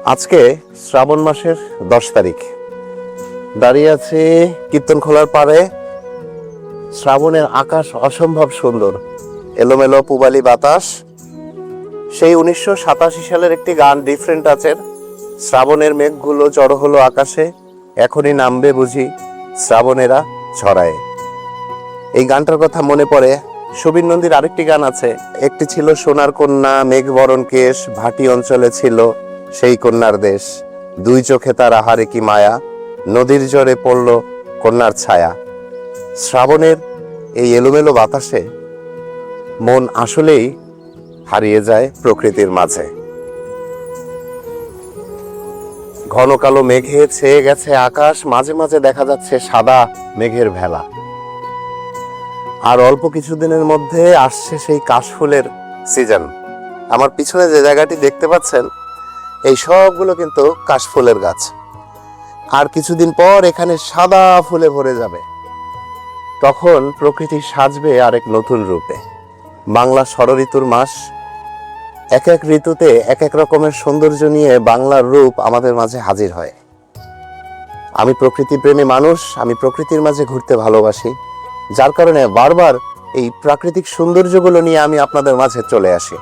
আজকে শ্রাবণ মাসের 10 তারিখ, দাঁড়িয়ে আছে কীর্তনখোলার পাড়ে। শ্রাবণের আকাশ অসম্ভব সুন্দর, এলোমেলো পূবালী বাতাস। সেই 1987 সালের একটি গান ডিফারেন্ট আছে, শ্রাবণের মেঘগুলো জড়ো হলো আকাশে, এখনই নামবে বুঝি শ্রাবণেরা ছড়ায়। এই গানটার কথা মনে পড়ে। সুবীর নন্দীর আরেকটি গান আছে, একটি ছিল সোনার কন্যা, মেঘ বরণ কেশ, ভাটি অঞ্চলে ছিল সেই কন্যার দেশ, দুই চোখে তার আহারে কি মায়া, নদীর জলে পড়ল কন্যার ছায়া। শ্রাবণের এই এলোমেলো বাতাসে মন আসলেই হারিয়ে যায় প্রকৃতির মাঝে। ঘন কালো মেঘে ছেয়ে গেছে আকাশ, মাঝে মাঝে দেখা যাচ্ছে সাদা মেঘের ভেলা। আর অল্প কিছুদিনের মধ্যে আসছে সেই কাশফুলের সিজন। আমার পিছনে যে জায়গাটি দেখতে পাচ্ছেন, এই সবগুলো কিন্তু কাশফুলের গাছ। আর কিছুদিন পর এখানে সাদা ফুলে ভরে যাবে, তখন প্রকৃতি সাজবে আরেক নতুন রূপে। বাংলা ষড়ঋতুর মাস, এক এক ঋতুতে এক এক রকমের সৌন্দর্য নিয়ে বাংলার রূপ আমাদের মাঝে হাজির হয়। আমি প্রকৃতি প্রেমী মানুষ, আমি প্রকৃতির মাঝে ঘুরতে ভালোবাসি, যার কারণে বারবার এই প্রাকৃতিক সৌন্দর্যগুলো নিয়ে আমি আপনাদের মাঝে চলে আসি।